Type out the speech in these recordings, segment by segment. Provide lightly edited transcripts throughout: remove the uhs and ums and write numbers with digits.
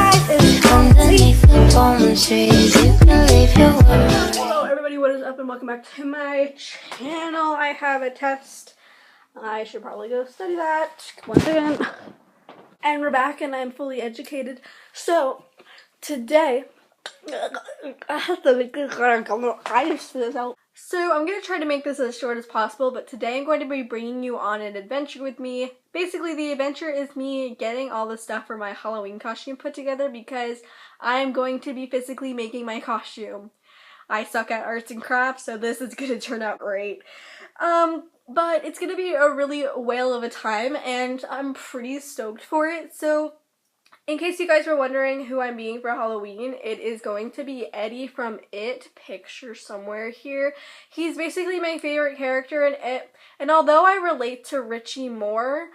life is underneath the palm trees. You can leave your world. Hello everybody, what is up and welcome back to my channel. I have a test. I should probably go study that once again. And we're back and I'm fully educated. So today I have to make this out. So I'm going to try to make this as short as possible, but today I'm going to be bringing you on an adventure with me. Basically the adventure is me getting all the stuff for my Halloween costume put together because I'm going to be physically making my costume. I suck at arts and crafts, so this is going to turn out great. But it's going to be a really whale of a time, and I'm pretty stoked for it. So, in case you guys were wondering who I'm being for Halloween, it is going to be Eddie from It, picture somewhere here. He's basically my favorite character in It, and although I relate to Richie more,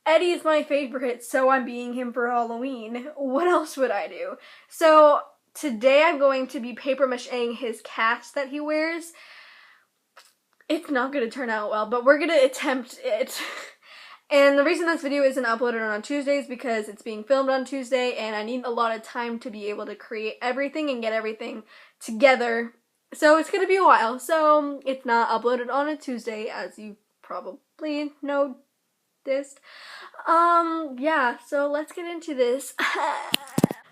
Eddie's my favorite, so I'm being him for Halloween. What else would I do? So, today I'm going to be paper macheing his cast that he wears. It's not going to turn out well, but we're going to attempt it. And the reason this video isn't uploaded on Tuesday is because it's being filmed on Tuesday and I need a lot of time to be able to create everything and get everything together. So it's going to be a while. So it's not uploaded on a Tuesday, as you probably noticed. Yeah, so let's get into this.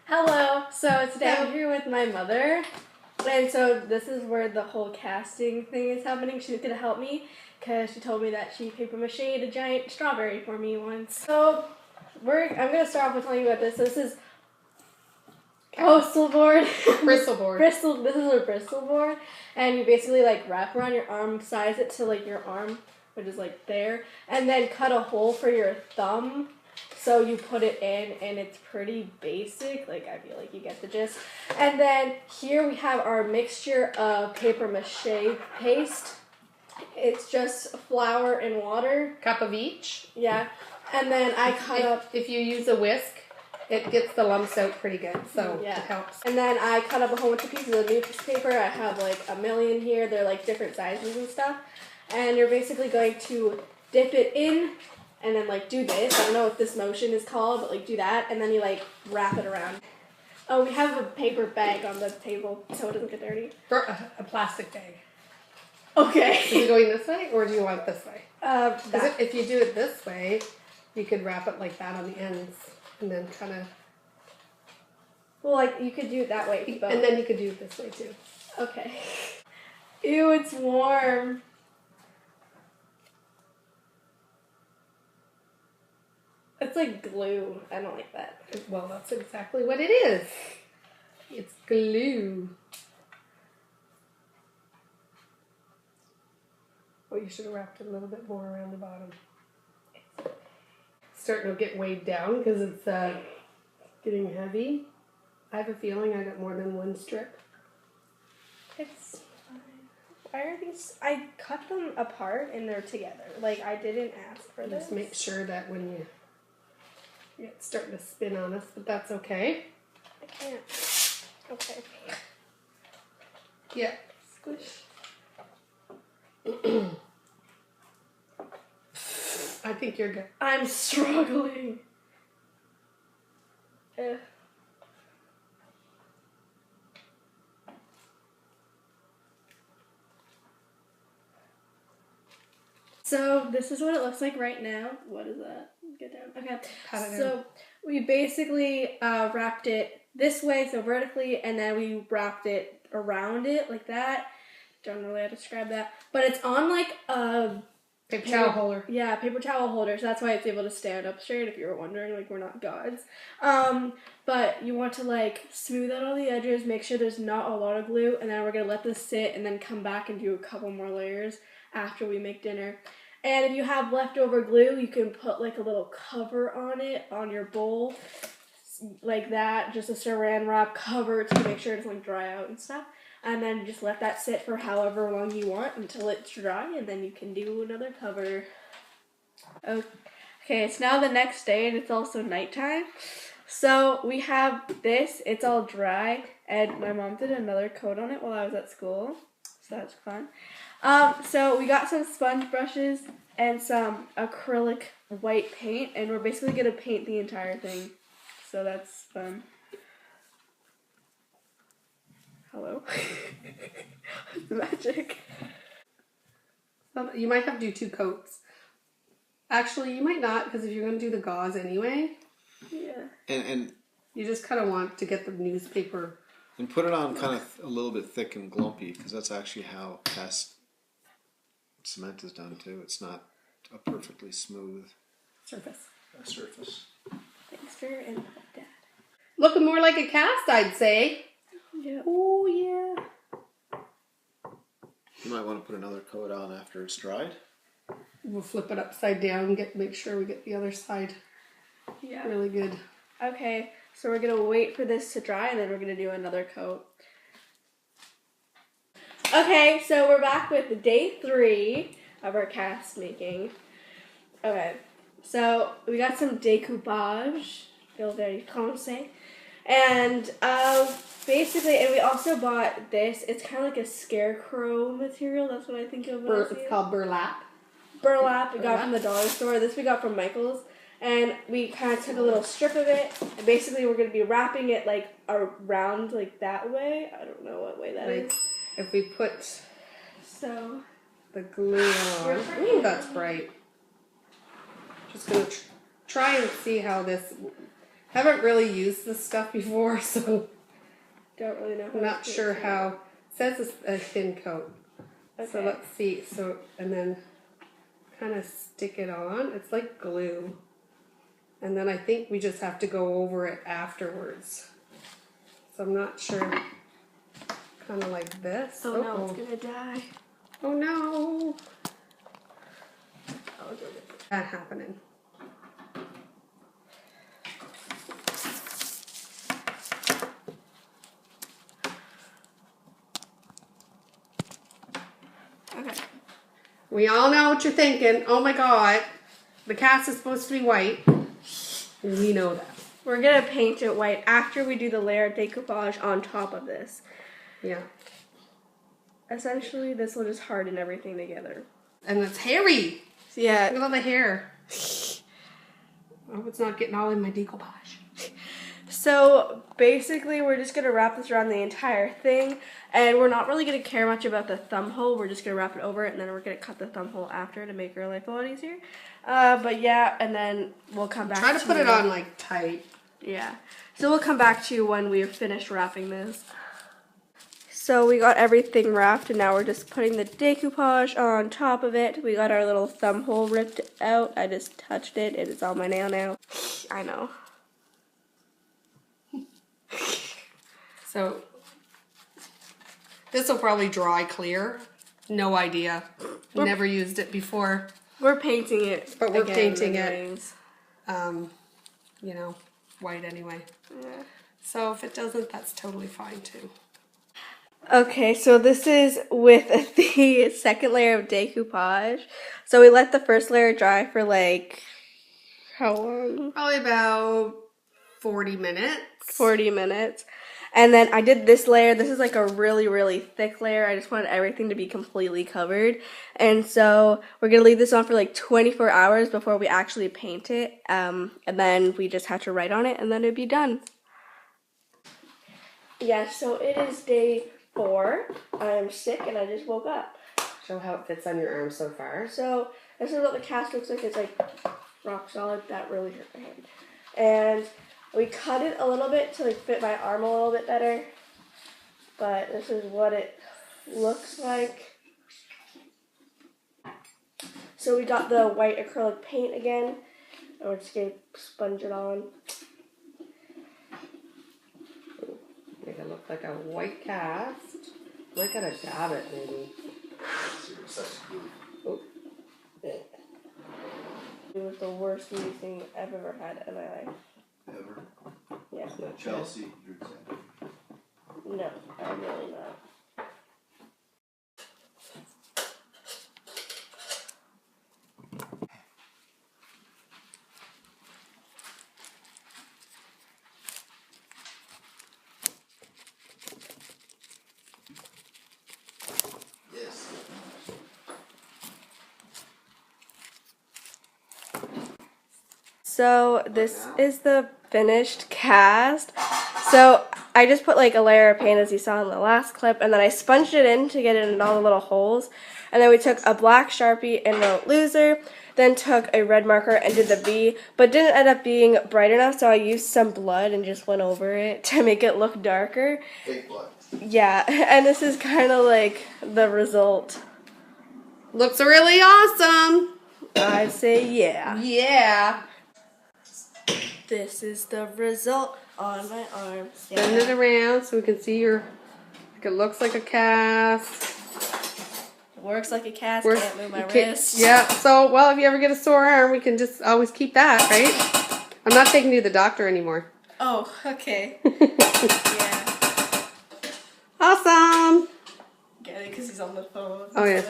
Hello, so today I'm here with my mother, and so this is where the whole casting thing is happening. She's gonna help me, because she told me that she paper mached a giant strawberry for me once. So, I'm gonna start off with telling you about this. So this is postal board. Bristle board. This is a bristle board, and you basically like wrap around your arm, size it to like your arm, which is like there, and then cut a hole for your thumb. So you put it in, and it's pretty basic. Like, I feel like you get the gist. And then here we have our mixture of paper mache paste. It's just flour and water. Cup of each. Yeah. And then I cut up... If you use a whisk, it gets the lumps out pretty good, so yeah. It helps. And then I cut up a whole bunch of pieces of newspaper. I have like a million here. They're like different sizes and stuff. And you're basically going to dip it in and then like do this. I don't know what this motion is called, but like do that, and then you like wrap it around. Oh, we have a paper bag on the table so it doesn't get dirty. A plastic bag. Okay. Is it going this way, or do you want it this way? That. If you do it this way, you could wrap it like that on the ends, and then kind of... Well, like, you could do it that way. But... And then you could do it this way, too. Okay. Ew, it's warm. It's like glue. I don't like that. Well, that's exactly what it is. It's glue. Oh, you should have wrapped it a little bit more around the bottom. It's starting to get weighed down because it's getting heavy. I have a feeling I got more than one strip. It's fine. Why are these? I cut them apart and they're together. Like, I didn't ask for this. Just make sure that when it's starting to spin on us, but that's okay. I can't. Okay. Yeah. Squish. I think you're good. I'm struggling. So this is what it looks like right now. What is that? Get down. Okay. So we basically wrapped it this way, so vertically, and then we wrapped it around it like that. Don't know how to describe that, but it's on like a paper towel holder. Yeah, paper towel holder. So that's why it's able to stand up straight. If you were wondering, like, we're not gods. But you want to like smooth out all the edges, make sure there's not a lot of glue, and then we're gonna let this sit and then come back and do a couple more layers after we make dinner. And if you have leftover glue, you can put like a little cover on it on your bowl, like that, just a saran wrap cover to make sure it doesn't like dry out and stuff. And then just let that sit for however long you want until it's dry, and then you can do another cover. Okay, it's now the next day, and it's also nighttime. So we have this, it's all dry, and my mom did another coat on it while I was at school, so that's fun. So we got some sponge brushes and some acrylic white paint, and we're basically going to paint the entire thing, so that's fun. Hello. Magic. You might have to do 2 coats. Actually, you might not, because if you're going to do the gauze anyway, Yeah. And you just kind of want to get the newspaper. and put it on kind of a little bit thick and glumpy, because that's actually how cast cement is done too. It's not a perfectly smooth Surface. surface. Thanks for your input, Dad. Looking more like a cast, I'd say. Yeah. Oh, yeah. You might want to put another coat on after it's dried. We'll flip it upside down and make sure we get the other side Yeah. really good. Okay, so we're gonna wait for this to dry and then we're gonna do another coat. Okay, so we're back with day 3 of our cast making. Okay, so we got some decoupage, feel very français, and basically, and we also bought this. It's kind of like a scarecrow material. That's what I think of. It's called burlap. Burlap we got from the dollar store. This we got from Michael's. And we kind of took a little strip of it. And basically we're going to be wrapping it like around like that way. I don't know what way that is. If we put So the glue on. Ooh, that's bright. Just going to try and see how this... Haven't really used this stuff before, so... don't really know. I'm not sure how... It says it's a thin coat. Okay. So let's see. So, and then... kind of stick it on. It's like glue. And then I think we just have to go over it afterwards. So I'm not sure. Kind of like this. Oh no, it's gonna die. Oh no. Oh, That happening. okay. We all know what you're thinking. Oh my god. The cast is supposed to be white. We know that. We're gonna paint it white after we do the layer of decoupage on top of this. Yeah. Essentially, this will just harden everything together. And it's hairy. Yeah. Look at all the hair. I hope it's not getting all in my decoupage. So basically, we're just gonna wrap this around the entire thing, and we're not really gonna care much about the thumb hole. We're just gonna wrap it over it, and then we're gonna cut the thumb hole after to make our life a lot easier. But yeah, and then we'll come back. Try to put it on like tight. Yeah. So we'll come back to you when we're finished wrapping this. So we got everything wrapped, and now we're just putting the decoupage on top of it. We got our little thumb hole ripped out. I just touched it. It is on my nail now. I know. So this will probably dry clear. No idea. Never used it before. We're painting it. But we're again, painting it. anyways. You know, white anyway. Yeah. So if it doesn't, that's totally fine too. Okay, so this is with the second layer of decoupage. So we let the first layer dry for like, how long? Probably about 40 minutes. 40 minutes. And then I did this layer. This is like a really, really thick layer. I just wanted everything to be completely covered. And so we're going to leave this on for like 24 hours before we actually paint it. And then we just have to write on it and then it'd be done. Yeah, so it is day 4. I'm sick and I just woke up. Show how it fits on your arm so far. So this is what the cast looks like. It's like rock solid. That really hurt my hand. And we cut it a little bit to like fit my arm a little bit better. But this is what it looks like. So we got the white acrylic paint again. And we're just going to sponge it on. Make it look like a white cast. Might gotta dab it maybe. Oh. It was the worst thing I've ever had in my life. Ever? Yeah. Chelsea drinks that. No, I'm really not. Yes. So this is the finished cast. So I just put like a layer of paint as you saw in the last clip, and then I sponged it in to get it in all the little holes. And then we took a black Sharpie and wrote loser, then took a red marker and did the V, but didn't end up being bright enough, so I used some blood and just went over it to make it look darker. Fake blood. Yeah, and this is kind of like the result. Looks really awesome. I'd say yeah. Yeah. This is the result on my arm. Bend it around so we can see your, like it looks like a cast. Works like a cast, Works- can't move my okay, wrist. Yeah, so, well, if you ever get a sore arm, we can just always keep that, right? I'm not taking you to the doctor anymore. Oh, okay. Yeah. Awesome. Get it, because he's on the phone. Oh, yeah.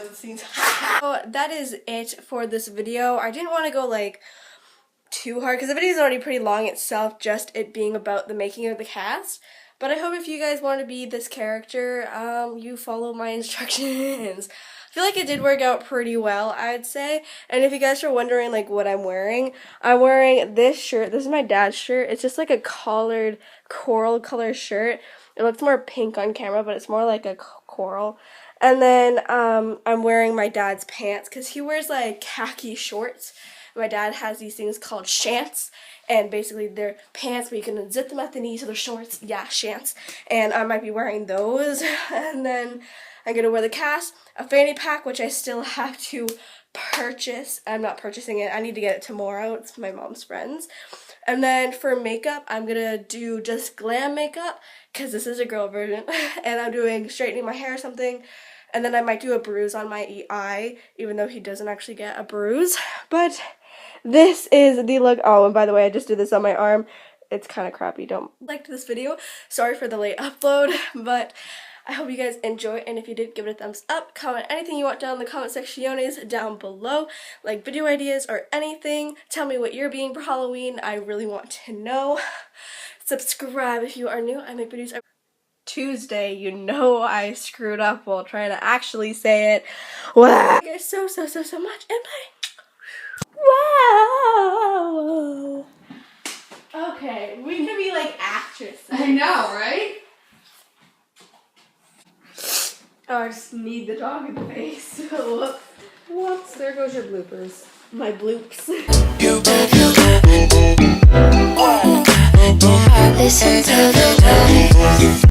So that is it for this video. I didn't want to go, like, too hard, because the video is already pretty long itself, just it being about the making of the cast. But I hope if you guys want to be this character, you follow my instructions. I feel like it did work out pretty well, I'd say. And if you guys are wondering, like, what I'm wearing this shirt. This is my dad's shirt. It's just like a collared coral color shirt. It looks more pink on camera, but it's more like a coral. And then I'm wearing my dad's pants because he wears, like, khaki shorts. My dad has these things called shants, and basically they're pants where you can unzip them at the knee, so they're shorts. Yeah, shants. And I might be wearing those. And then I'm going to wear the cast, a fanny pack, which I still have to purchase. I'm not purchasing it. I need to get it tomorrow. It's my mom's friend's. And then for makeup, I'm going to do just glam makeup, because this is a girl version. And I'm doing straightening my hair or something. And then I might do a bruise on my eye, even though he doesn't actually get a bruise. But this is the look. Oh, and by the way, I just did this on my arm. It's kind of crappy. Don't like this video. Sorry for the late upload, but I hope you guys enjoy. And if you did, give it a thumbs up. Comment anything you want down in the comment sectiones down below, like video ideas or anything. Tell me what you're being for Halloween. I really want to know. Subscribe if you are new. I make videos every Tuesday. You know I screwed up while trying to actually say it. Wow. Thank you guys so much, and bye. Wow. Okay, we can be like actresses. I know, right? Oh, I just need the dog in the face. Whoops. Whoops, there goes your bloopers. My bloops. Listen to the words.